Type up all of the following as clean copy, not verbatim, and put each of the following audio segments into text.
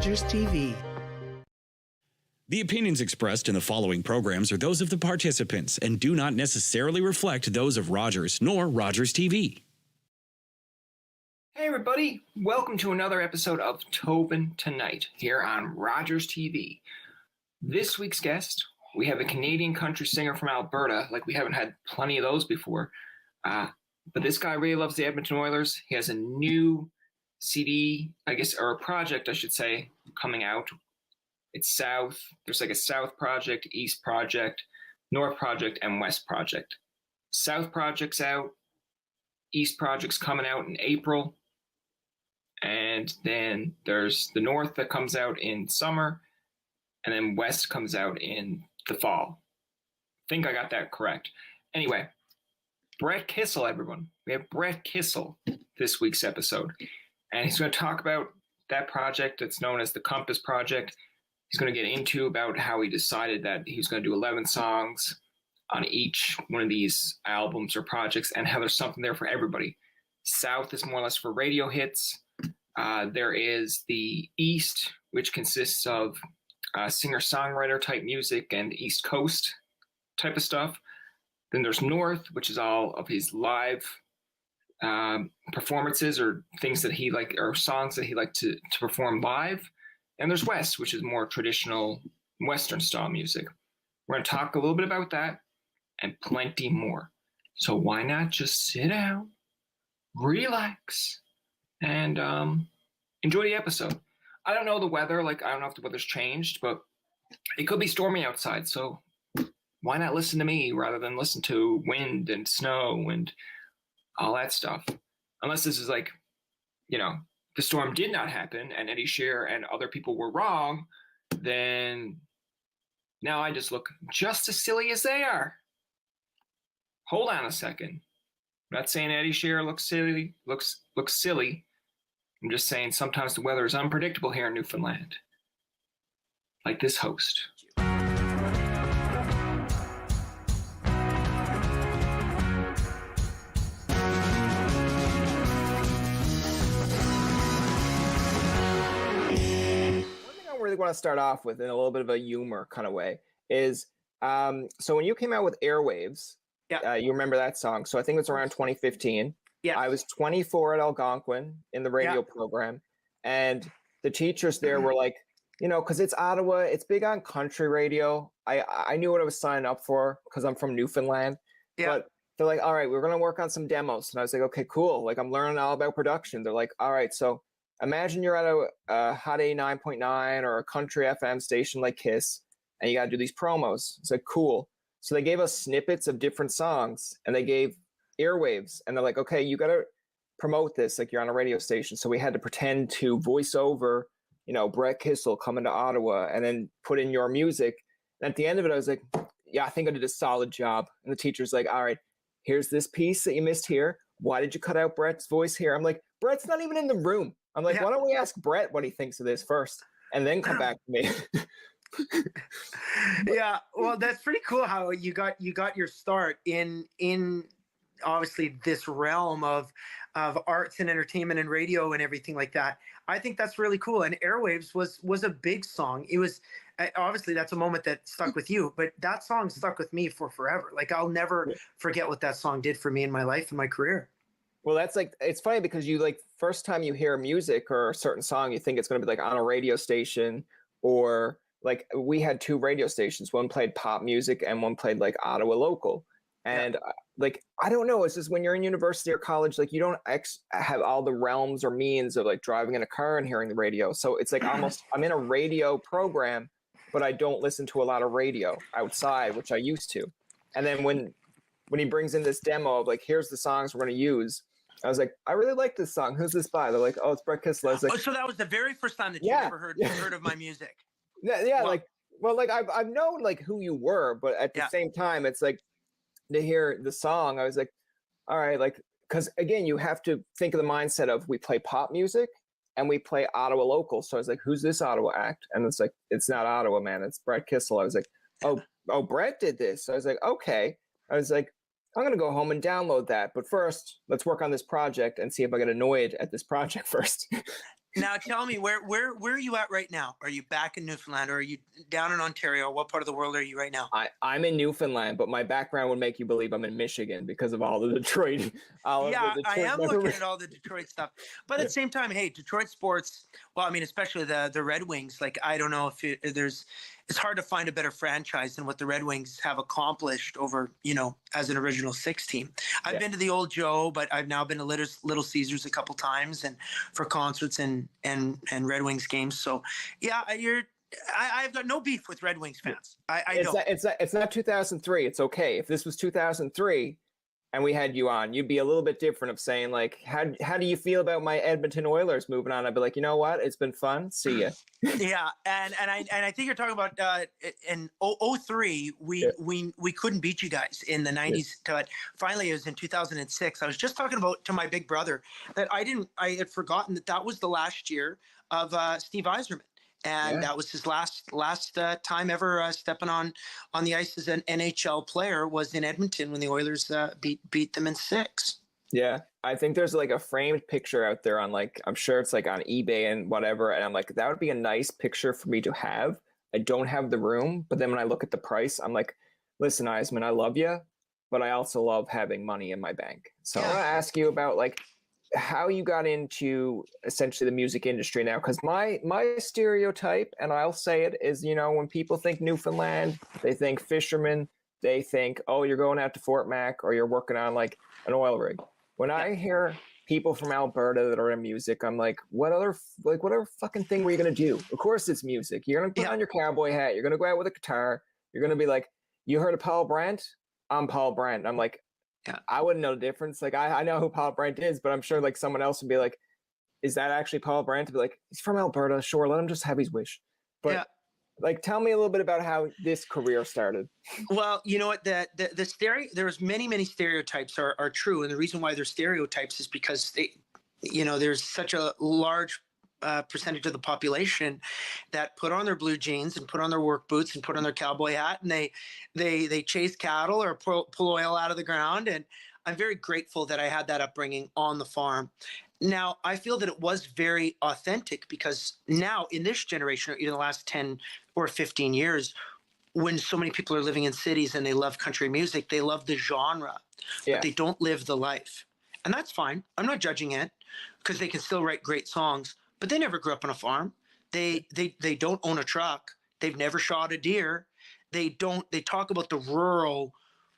Rogers TV. The opinions expressed in the following programs are those of the participants and do not necessarily reflect those of Rogers nor Rogers TV. Hey everybody, welcome to another episode of Tobin Tonight here on Rogers TV. This week's guest, we have a Canadian country singer from Alberta, like we haven't had plenty of those before. But this guy really loves the Edmonton Oilers. He has a new CD, I guess, or a project, I should say, coming out. It's South. There's like a South project, East project, North project, and West project. South project's out. East project's coming out in April. And then there's the North that comes out in summer. And then West comes out in the fall. I think I got that correct. Anyway, Brett Kissel, everyone. We have Brett Kissel this week's episode. And he's going to talk about that project that's known as the Compass Project. He's going to get into about how he decided that he was going to do 11 songs on each one of these albums or projects and how there's something there for everybody. South is more or less for radio hits. There is the East, which consists of singer-songwriter type music and East Coast type of stuff. Then there's North, which is all of his live performances or things that he like, or songs that he liked to perform live. And there's West, which is more traditional Western style music. We're going to talk a little bit about that and plenty more. So why not just sit down, relax, and enjoy the episode. I don't know the weather. I don't know if the weather's changed, but it could be stormy outside. So why not listen to me rather than listen to wind and snow and all that stuff? Unless this is the storm did not happen and Eddie Shear and other people were wrong, then now I just look just as silly as they are. Hold on a second. I'm not saying Eddie Shear looks silly. I'm just saying sometimes the weather is unpredictable here in Newfoundland. Like this host. Really want to start off with in a little bit of a humor kind of way is so when you came out with Airwaves, you remember that song, so I think it's around 2015. I was 24 at Algonquin in the radio program, and the teachers there were like, because it's Ottawa, it's big on country radio. I knew what I was signing up for because I'm from Newfoundland, but they're like, all right, we're going to work on some demos. And I was like, okay, cool, like I'm learning all about production. They're like, all right, so imagine you're at a Hot 89.9 or a country FM station like KISS, and you got to do these promos. It's like, cool. So they gave us snippets of different songs, and they gave Airwaves, and they're like, okay, you got to promote this like you're on a radio station. So we had to pretend to voice over, Brett Kissel coming to Ottawa, and then put in your music. And at the end of it, I was like, yeah, I think I did a solid job. And the teacher's like, all right, here's this piece that you missed here. Why did you cut out Brett's voice here? I'm like, Brett's not even in the room. I'm like, why don't we ask Brett what he thinks of this first and then come back to me? Yeah, well, that's pretty cool how you got your start in obviously this realm of arts and entertainment and radio and everything like that. I think that's really cool. And Airwaves was a big song. It was obviously that's a moment that stuck with you, but that song stuck with me for forever. Like I'll never forget what that song did for me in my life and my career. Well, that's it's funny because you first time you hear music or a certain song, you think it's going to be on a radio station, or we had two radio stations. One played pop music and one played Ottawa local. And I don't know. It's just when you're in university or college, you don't have all the realms or means of driving in a car and hearing the radio. So it's almost I'm in a radio program, but I don't listen to a lot of radio outside, which I used to. And then when he brings in this demo of here's the songs we're going to use, I was like, I really like this song. Who's this by? They're like, oh, it's Brett Kissel. I was like, so that was the very first time that you ever heard of my music. Yeah. Wow. I've known who you were, but at the same time, it's to hear the song, I was like, all right, because again, you have to think of the mindset of we play pop music and we play Ottawa local. So I was like, who's this Ottawa act? And it's it's not Ottawa, man. It's Brett Kissel. I was like, oh, Brett did this. So I was like, okay. I was like, I'm going to go home and download that. But first, let's work on this project and see if I get annoyed at this project first. Now tell me, where are you at right now? Are you back in Newfoundland, or are you down in Ontario? What part of the world are you right now? I'm in Newfoundland, but my background would make you believe I'm in Michigan because of all the Detroit. All Yeah, of the I Detroit am memories. looking at all the Detroit stuff, but at the same time, hey, Detroit sports. Well, I mean, especially the Red Wings. Like, I don't know if it's hard to find a better franchise than what the Red Wings have accomplished over, as an original six team. I've been to the Old Joe, but I've now been to Little Caesars a couple times and for concerts and Red Wings games. So yeah, I've got no beef with Red Wings fans. I don't. It's not 2003. It's okay. If this was 2003 and we had you on, you'd be a little bit different of saying like, how do you feel about my Edmonton Oilers moving on? I'd be like, you know what? It's been fun. See ya. Yeah, and I think you're talking about in 03 we couldn't beat you guys in the 90s. But finally, it was in 2006. I was just talking about to my big brother that I had forgotten that was the last year of Steve Yzerman. And that was his last time ever stepping on the ice as an NHL player was in Edmonton when the Oilers beat them in 6. Yeah, I think there's like a framed picture out there on like, I'm sure it's like on eBay and whatever. And I'm like, that would be a nice picture for me to have. I don't have the room, but then when I look at the price, I'm like, listen, Yzerman, I love you, but I also love having money in my bank. So I want to ask you about like how you got into essentially the music industry now, because my stereotype, and I'll say it, is when people think Newfoundland, they think fishermen, they think, oh, you're going out to Fort Mac or you're working on like an oil rig. When I hear people from Alberta that are in music, I'm like, what other fucking thing were you gonna do? Of course it's music. You're gonna put on your cowboy hat, you're gonna go out with a guitar, you're gonna be like, you heard of Paul Brandt? I'm Paul Brandt. And I'm like, I wouldn't know the difference. Like, I know who Paul Brandt is, but I'm sure like someone else would be like, is that actually Paul Brandt? To be like, he's from Alberta, sure, let him just have his wish. But like, tell me a little bit about how this career started. Well, you know what, there's many stereotypes are true, and the reason why they're stereotypes is because there's such a large percentage of the population that put on their blue jeans and put on their work boots and put on their cowboy hat, and they chase cattle or pull oil out of the ground. And I'm very grateful that I had that upbringing on the farm. Now, I feel that it was very authentic because now in this generation, or in the last 10 or 15 years, when so many people are living in cities and they love country music, they love the genre, but they don't live the life. And that's fine. I'm not judging it because they can still write great songs, but they never grew up on a farm. They don't own a truck. They've never shot a deer. They talk about the rural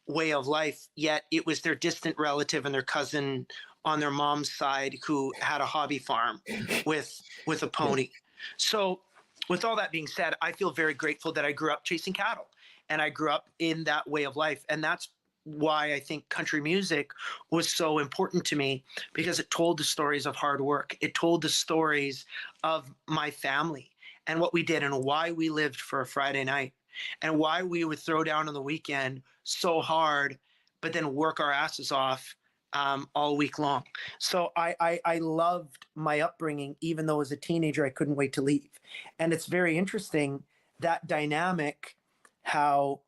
way of life, yet it was their distant relative and their cousin on their mom's side who had a hobby farm with a pony. So with all that being said, I feel very grateful that I grew up chasing cattle and I grew up in that way of life. And that's why I think country music was so important to me, because it told the stories of hard work. It told the stories of my family and what we did and why we lived for a Friday night and why we would throw down on the weekend so hard, but then work our asses off all week long. So I loved my upbringing, even though as a teenager, I couldn't wait to leave. And it's very interesting, that dynamic, how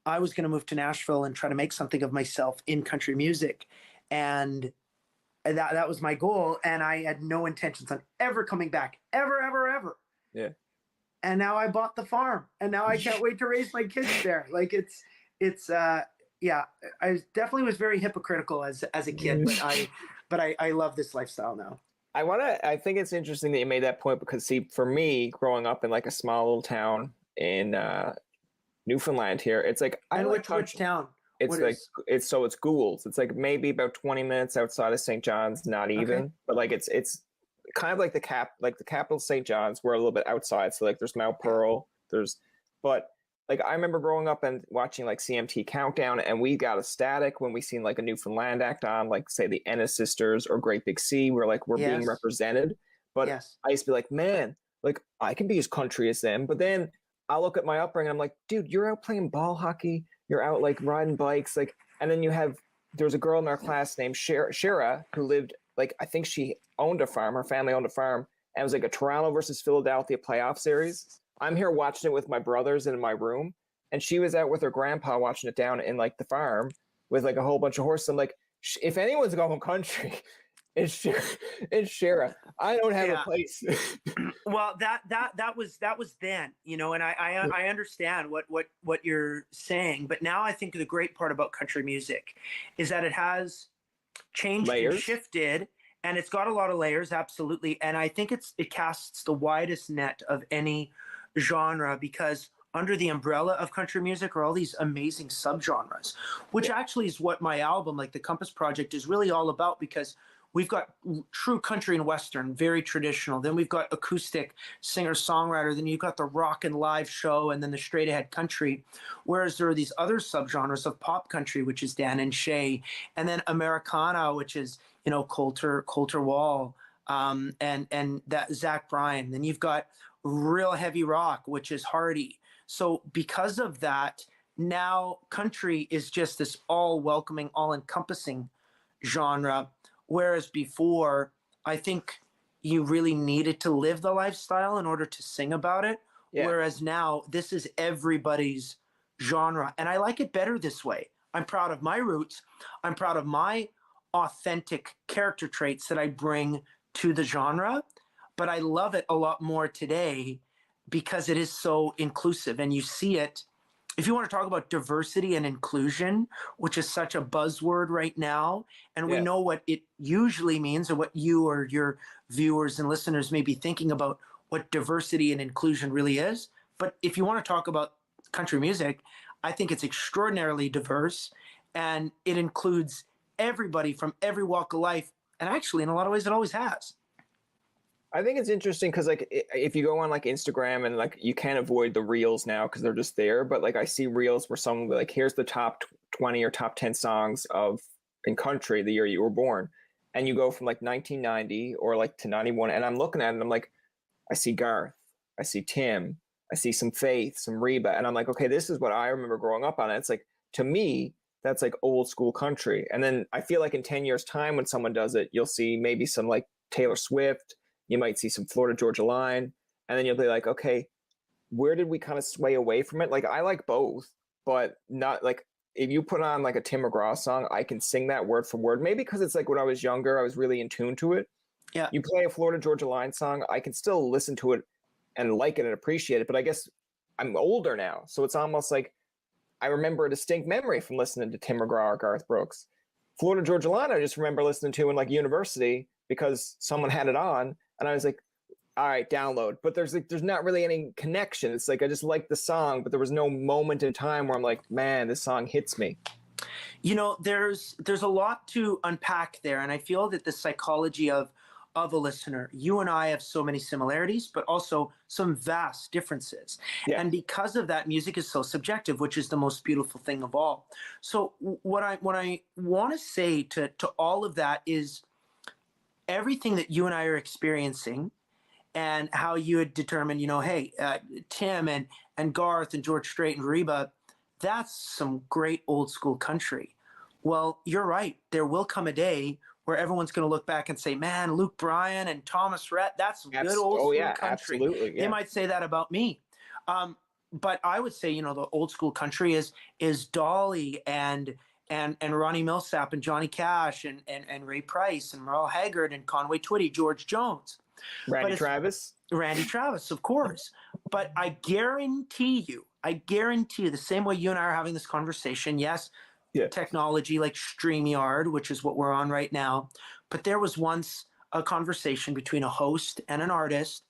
I was going to move to Nashville and try to make something of myself in country music. And that was my goal. And I had no intentions on ever coming back, ever. Yeah. And now I bought the farm and now I can't wait to raise my kids there. Like I definitely was very hypocritical as a kid, but I love this lifestyle now. I think it's interesting that you made that point, because see, for me, growing up in like a small little town in Newfoundland here, it's like, which town? It's Goulds. It's like maybe about 20 minutes outside of St. John's, not even, but like it's kind of like the capital of St. John's. We're a little bit outside, so like there's Mount Pearl, but like I remember growing up and watching like CMT Countdown, and we got ecstatic when we seen like a Newfoundland act on, like say the Ennis Sisters or Great Big Sea, where like we're being represented. But I used to be like, man, like I can be as country as them. But then I look at my upbringing, I'm like, dude, you're out playing ball hockey, you're out like riding bikes, like, and then there's a girl in our class named Shira who lived, like, I think she owned a farm, her family owned a farm, and it was like a Toronto versus Philadelphia playoff series. I'm here watching it with my brothers in my room, and she was out with her grandpa watching it down in like the farm with like a whole bunch of horses. I'm like, if anyone's going country, It's Shara. I don't have a place. Well, that was then, you know, and I understand what you're saying, but now I think the great part about country music is that it has changed and shifted, and it's got a lot of layers, absolutely. And I think it casts the widest net of any genre, because under the umbrella of country music are all these amazing subgenres, which actually is what my album, like the Compass Project, is really all about, because we've got true country and western, very traditional. Then we've got acoustic singer-songwriter. Then you've got the rock and live show, and then the straight-ahead country. Whereas there are these other subgenres of pop country, which is Dan and Shay, and then Americana, which is, you know, Coulter Wall, and that Zach Bryan. Then you've got real heavy rock, which is Hardy. So because of that, now country is just this all-welcoming, all-encompassing genre. Whereas before, I think you really needed to live the lifestyle in order to sing about it. Yeah. Whereas now, this is everybody's genre. And I like it better this way. I'm proud of my roots. I'm proud of my authentic character traits that I bring to the genre. But I love it a lot more today because it is so inclusive. And you see it. If you want to talk about diversity and inclusion, which is such a buzzword right now, and we know what it usually means, or what you or your viewers and listeners may be thinking about what diversity and inclusion really is. But if you want to talk about country music, I think it's extraordinarily diverse, and it includes everybody from every walk of life. And actually, in a lot of ways, it always has. I think it's interesting because, like, if you go on like Instagram, and like you can't avoid the reels now because they're just there. But like I see reels where someone will be like, here's the top 20 or top 10 songs in country the year you were born, and you go from like 1990 or like to 91, and I'm looking at it and I'm like, I see Garth, I see Tim, I see some Faith, some Reba, and I'm like, okay, this is what I remember growing up on. And it's like, to me, that's like old school country. And then I feel like in 10 years time, when someone does it, you'll see maybe some like Taylor Swift. You might see some Florida Georgia Line, and then you'll be like, okay, where did we kind of sway away from it? Like, I like both, but not like, if you put on like a Tim McGraw song, I can sing that word for word. Maybe because it's like when I was younger, I was really in tune to it. Yeah. You play a Florida Georgia Line song, I can still listen to it and like it and appreciate it. But I guess I'm older now, so it's almost like I remember a distinct memory from listening to Tim McGraw or Garth Brooks. Florida Georgia Line, I just remember listening to in like university because someone had it on. And I was like, all right, download. But there's not really any connection. It's like I just like the song, but there was no moment in time where I'm like, man, this song hits me. You know, there's a lot to unpack there. And I feel that the psychology of a listener, you and I have so many similarities, but also some vast differences. Yeah. And because of that, music is so subjective, which is the most beautiful thing of all. So what I want to say to all of that is, everything that you and I are experiencing, and how you had determined, you know, hey, Tim and Garth and George Strait and Reba, that's some great old school country. Well, you're right. There will come a day where everyone's going to look back and say, man, Luke Bryan and Thomas Rhett, that's some good old school country. Absolutely, yeah. They might say that about me. But I would say, you know, the old school country is Dolly and Ronnie Millsap and Johnny Cash and Ray Price and Merle Haggard and Conway Twitty, George Jones. Randy Travis, of course. But I guarantee you, the same way you and I are having this conversation, yes, technology like StreamYard, which is what we're on right now, but there was once a conversation between a host and an artist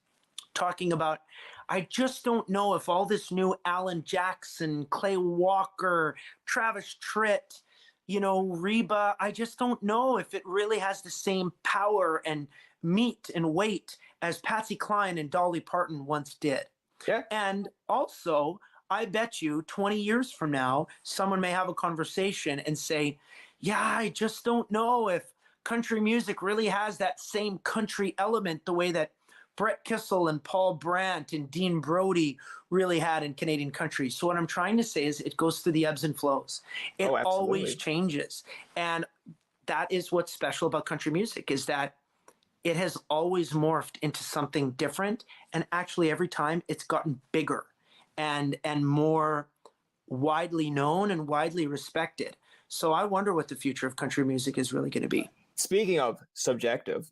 talking about, I just don't know if all this new Alan Jackson, Clay Walker, Travis Tritt, you know, Reba, I just don't know if it really has the same power and meat and weight as Patsy Cline and Dolly Parton once did. Yeah. And also, I bet you 20 years from now, someone may have a conversation and say, yeah, I just don't know if country music really has that same country element the way that Brett Kissel and Paul Brandt and Dean Brody really had in Canadian country. So what I'm trying to say is it goes through the ebbs and flows. It always changes. And that is what's special about country music, is that it has always morphed into something different. And actually every time it's gotten bigger and more widely known and widely respected. So I wonder what the future of country music is really going to be. speaking of subjective,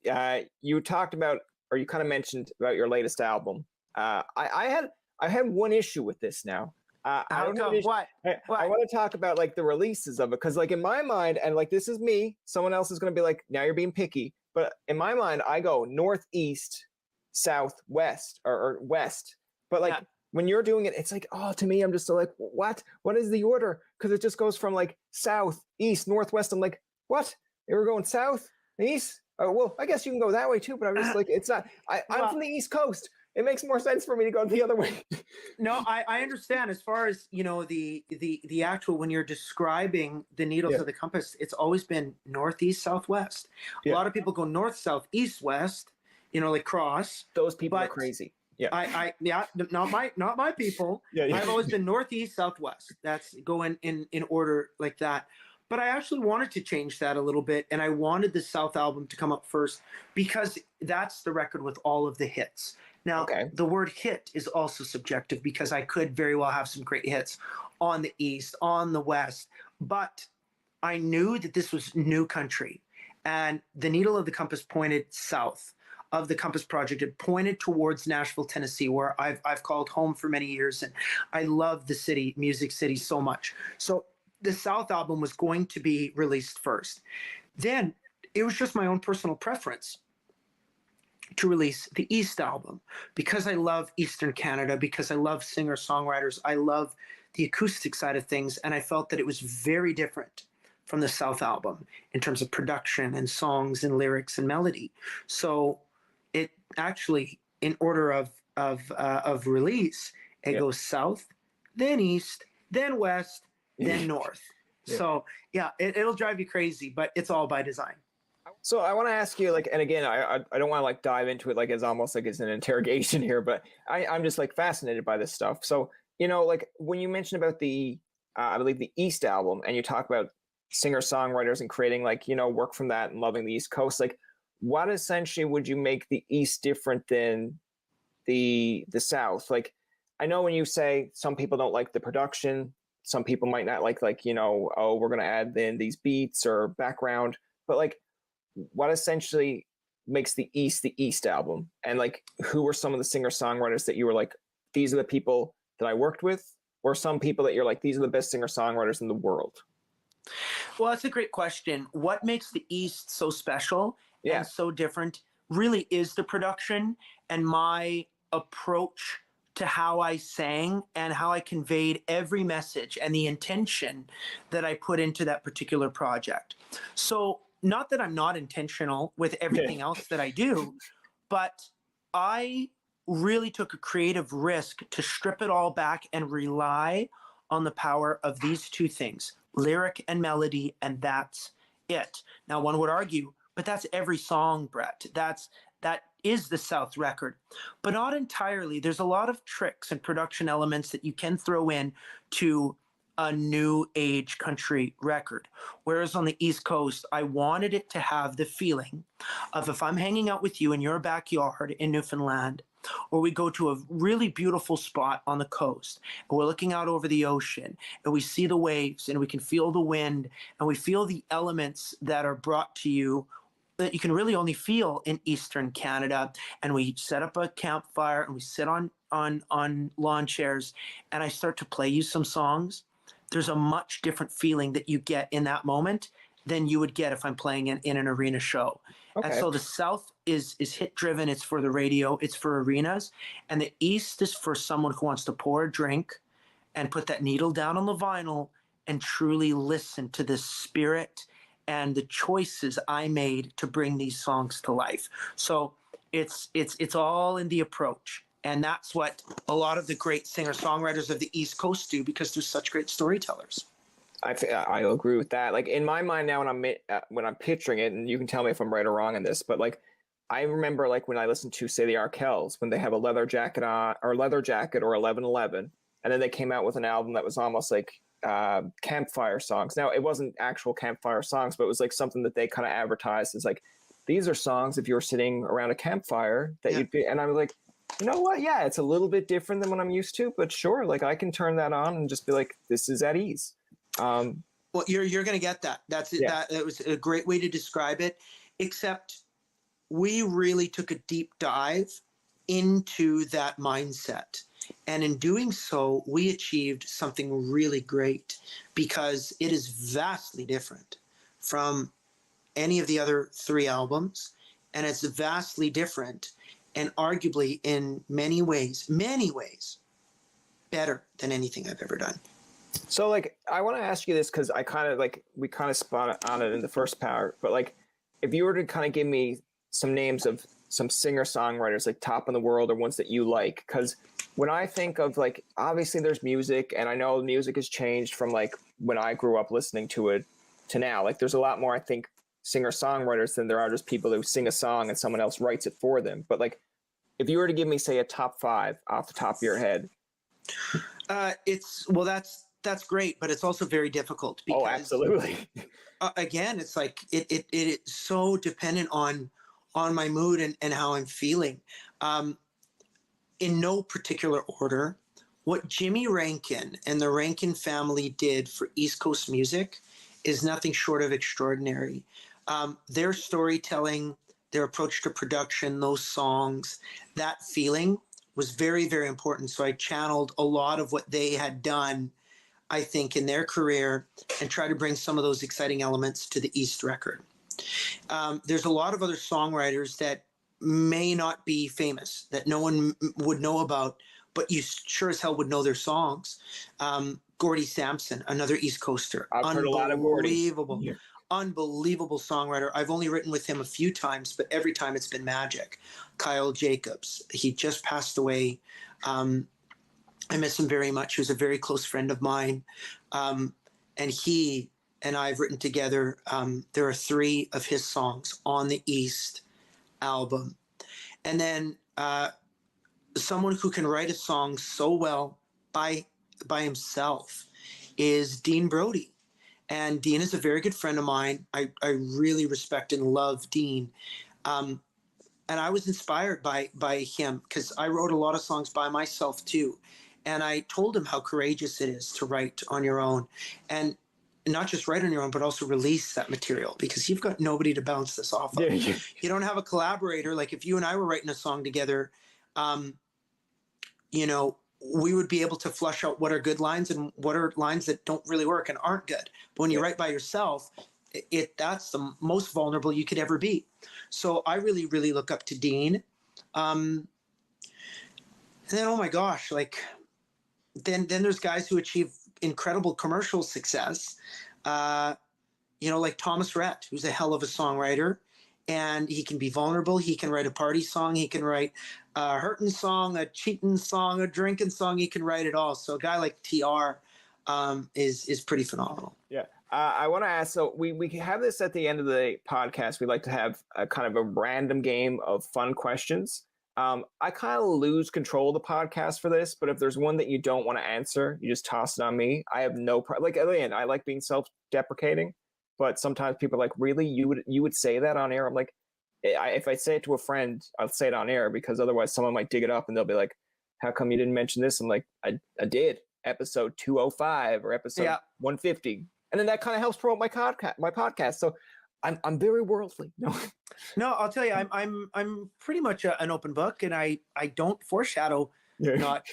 you talked about, or you kind of mentioned about your latest album. I had one issue with this now. How come? What? I want to talk about like the releases of it, because like in my mind, and like this is me, someone else is going to be like, now you're being picky, but in my mind, I go northeast, southwest, or west. But like when you're doing it, it's like, oh, to me, I'm just like, what? What is the order? Because it just goes from like south, east, northwest. I'm like, what? They were going south, east? Oh, well, I guess you can go that way too, but I'm just like, it's not. I'm from the East Coast. It makes more sense for me to go the other way. No, I understand. As far as the actual, when you're describing the needles of the compass, it's always been northeast, southwest. A lot of people go north, south, east, west. Like cross. Those people are crazy. Yeah. Not my people. I've always been northeast, southwest. That's going in order like that. But I actually wanted to change that a little bit, and I wanted the South album to come up first because that's the record with all of the hits. Now, the word hit is also subjective because I could very well have some great hits on the East, on the West, but I knew that this was new country, and the needle of the compass pointed south of the Compass Project. It pointed towards Nashville, Tennessee, where I've called home for many years, and I love the city, Music City, so much. So the South album was going to be released first. Then it was just my own personal preference to release the East album because I love Eastern Canada, because I love singer-songwriters, I love the acoustic side of things, and I felt that it was very different from the South album in terms of production and songs and lyrics and melody. So it actually, in order of release, it goes South, then East, then West, then North. So it'll drive you crazy, but it's all by design. So I want to ask you, like, and again, I don't want to like dive into it like it's almost like it's an interrogation here, but I'm just like fascinated by this stuff. So, like when you mentioned about the, I believe the East album, and you talk about singer-songwriters and creating like, work from that and loving the East Coast, like what essentially would you make the East different than the South? Like, I know when you say some people don't like the production, some people might not like, oh, we're going to add in these beats or background, but like, what essentially makes the East album? And like, who are some of the singer-songwriters that you were like, these are the people that I worked with, or some people that you're like, these are the best singer-songwriters in the world? Well, that's a great question. What makes the East so special and so different really is the production and my approach to how I sang and how I conveyed every message and the intention that I put into that particular project. So not that I'm not intentional with everything else that I do, but I really took a creative risk to strip it all back and rely on the power of these two things, lyric and melody, and that's it. Now, one would argue, but that's every song, Brett. That is the South record, but not entirely. There's a lot of tricks and production elements that you can throw in to a new age country record. Whereas on the East Coast, I wanted it to have the feeling of if I'm hanging out with you in your backyard in Newfoundland, or we go to a really beautiful spot on the coast and we're looking out over the ocean and we see the waves and we can feel the wind and we feel the elements that are brought to you that you can really only feel in Eastern Canada. And we set up a campfire and we sit on lawn chairs and I start to play you some songs. There's a much different feeling that you get in that moment than you would get if I'm playing in an arena show. Okay. And so the South is hit driven. It's for the radio. It's for arenas. And the East is for someone who wants to pour a drink and put that needle down on the vinyl and truly listen to the spirit and the choices I made to bring these songs to life. So it's all in the approach. And that's what a lot of the great singer-songwriters of the East Coast do because they're such great storytellers. I agree with that. Like in my mind now, when I'm picturing it, and you can tell me if I'm right or wrong in this, but like I remember like when I listened to say the Arkells when they have a leather jacket on or 1111, and then they came out with an album that was almost like campfire songs. Now it wasn't actual campfire songs, but it was like something that they kind of advertised as like these are songs if you're sitting around a campfire that you'd be. And I was like, you know what? Yeah, it's a little bit different than what I'm used to, but sure, like I can turn that on and just be like, this is at ease. Well, you're going to get that. That's it. That was a great way to describe it. except we really took a deep dive into that mindset. And in doing so, we achieved something really great because it is vastly different from any of the other 3 albums. And it's vastly different and arguably in many ways, better than anything I've ever done. So, like, I want to ask you this because I kind of we kind of spot on it in the first part, but like, if you were to kind of give me some names of some singer-songwriters, like top in the world or ones that you like, because when I think of, like, obviously there's music, and I know music has changed from like when I grew up listening to it to now. Like, there's a lot more, I think, singer-songwriters than there are just people who sing a song and someone else writes it for them. But like, if you were to give me, say, a top 5 off the top of your head. That's great, but it's also very difficult because, absolutely. Again, it's like it's so dependent on my mood and how I'm feeling. In no particular order, what Jimmy Rankin and the Rankin family did for East Coast music is nothing short of extraordinary. Their storytelling, their approach to production, those songs, that feeling was very, very important. So I channeled a lot of what they had done, I think, in their career and try to bring some of those exciting elements to the East record. There's a lot of other songwriters that may not be famous, that no one would know about, but you sure as hell would know their songs. Gordy Sampson, another East Coaster. I've heard a lot of Gordy. Unbelievable songwriter. I've only written with him a few times, but every time it's been magic. Kyle Jacobs, he just passed away. I miss him very much. He was a very close friend of mine. And he and I have written together. There are 3 of his songs on the East album. And then someone who can write a song so well by himself is Dean Brody. And Dean is a very good friend of mine. I really respect and love Dean. And I was inspired by him because I wrote a lot of songs by myself too. And I told him how courageous it is to write on your own, and not just write on your own, but also release that material because you've got nobody to bounce this off of. Yeah. You don't have a collaborator. Like if you and I were writing a song together, we would be able to flush out what are good lines and what are lines that don't really work and aren't good. But when you write by yourself, that's the most vulnerable you could ever be. So I really, really look up to Dean. And then, oh my gosh, like then there's guys who achieve incredible commercial success. Like Thomas Rhett, who's a hell of a songwriter, and he can be vulnerable. He can write a party song. He can write a hurting song, a cheating song, a drinking song. He can write it all. So a guy like TR is pretty phenomenal. Yeah. I want to ask, so we have this at the end of the podcast. We like to have a kind of a random game of fun questions. I kind of lose control of the podcast for this, but if there's one that you don't want to answer, you just toss it on me. I have no problem. Like, again, I like being self-deprecating, but sometimes people are like, really, you would say that on air? I'm like, if I say it to a friend, I'll say it on air because otherwise someone might dig it up and they'll be like, how come you didn't mention this? I'm like, I did, episode 205 or episode 150. And then that kind of helps promote my podcast. So I'm very worldly. No, I'll tell you, I'm pretty much an open book, and I don't foreshadow not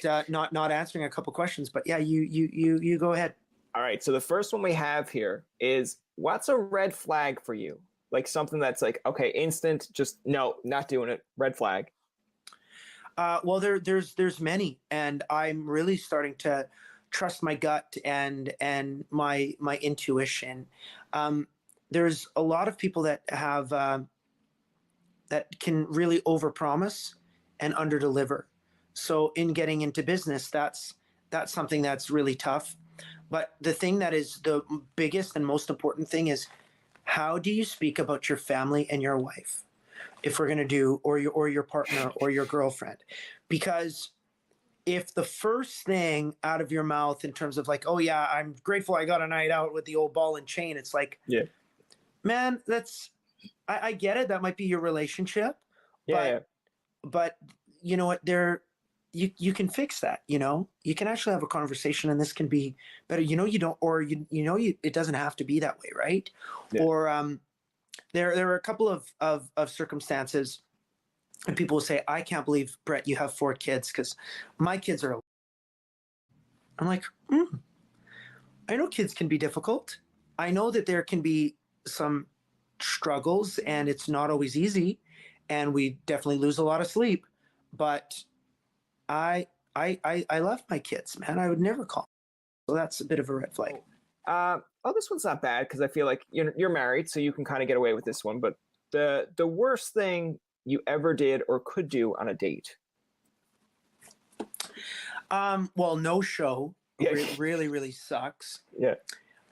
answering a couple questions. But yeah, you go ahead. All right. So the first one we have here is, what's a red flag for you? Like something that's like, okay, instant, just no, not doing it. Red flag. Well, there's many, and I'm really starting to trust my gut and my intuition. There's a lot of people that have that can really overpromise and underdeliver. So in getting into business, that's something that's really tough. But the thing that is the biggest and most important thing is, how do you speak about your family and your wife, if we're going to do, or your partner or your girlfriend? Because if the first thing out of your mouth in terms of like, oh yeah, I'm grateful I got a night out with the old ball and chain, it's like, yeah, man, I get it. That might be your relationship, but you know what? You can fix that. You can actually have a conversation, and this can be better. You don't, or it doesn't have to be that way, right? Yeah. Or there are a couple of circumstances, and people will say, I can't believe, Brett, you have 4 kids, because my kids are. I'm like, I know kids can be difficult. I know that there can be some struggles, and it's not always easy, and we definitely lose a lot of sleep. But I love my kids, man. I would never call. So that's a bit of a red flag. This one's not bad because I feel like you're married, so you can kind of get away with this one. But the worst thing you ever did or could do on a date? Well, no show. Yeah. Really, really sucks. Yeah.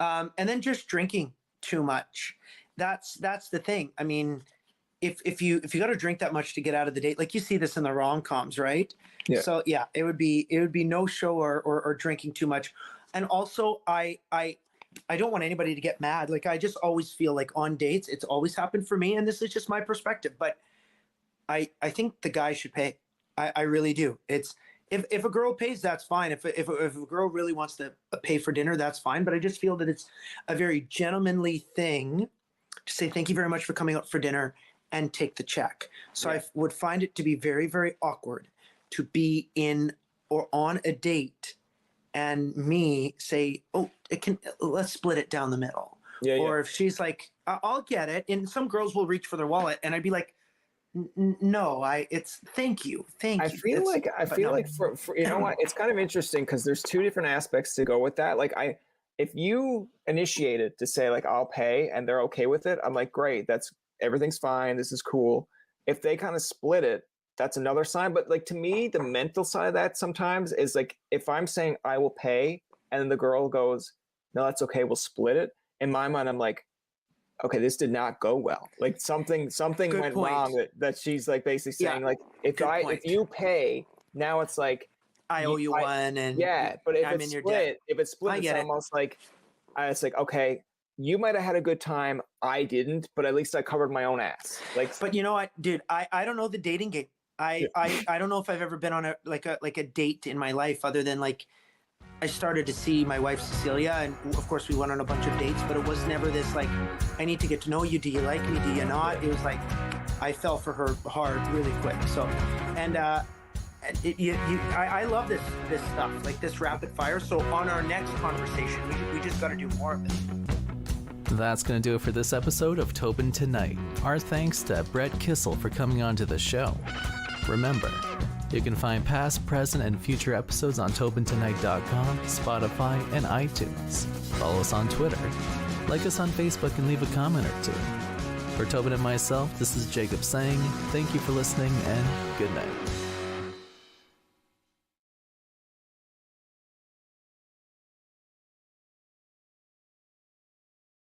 And then just drinking too much. That's the thing. I mean, if you got to drink that much to get out of the date, like you see this in the rom-coms, right? Yeah. So yeah, it would be no show or drinking too much. And also I don't want anybody to get mad. Like, I just always feel like on dates, it's always happened for me, and this is just my perspective, but I think the guy should pay. I really do. It's if a girl pays, that's fine. If a girl really wants to pay for dinner, that's fine. But I just feel that it's a very gentlemanly thing to say thank you very much for coming out for dinner and take the check. So I would find it to be very, very awkward to be in or on a date and me say, oh, let's split it down the middle. Yeah, or if she's like, I'll get it. And some girls will reach for their wallet, and I'd be like, no, it's thank you. I feel like for you know what, it's kind of interesting because there's 2 different aspects to go with that. Like, if you initiate it to say like I'll pay and they're okay with it, I'm like, great, everything's fine, this is cool. If they kind of split it, that's another sign. But like, to me, the mental side of that sometimes is like, if I'm saying I will pay and then the girl goes, no, that's okay, we'll split it. In my mind, I'm like, okay, this did not go well. Like something Good went point. Wrong that she's like basically saying like, if you pay, now it's like I owe you one, and but if it's split, it's almost like it's like, okay, you might have had a good time, I didn't, but at least I covered my own ass. Like, but you know what, dude, I don't know the dating game. I don't know if I've ever been on a date in my life other than like I started to see my wife Cecilia, and of course we went on a bunch of dates, but it was never this like, I need to get to know you. Do you like me? Do you not? It was like I fell for her hard really quick. So, and I love this stuff, like this rapid fire. So on our next conversation, we just got to do more of it. That's going to do it for this episode of Tobin Tonight. Our thanks to Brett Kissel for coming on to the show. Remember, you can find past, present, and future episodes on TobinTonight.com, Spotify, and iTunes. Follow us on Twitter. Like us on Facebook and leave a comment or 2. For Tobin and myself, this is Jacob saying thank you for listening and good night.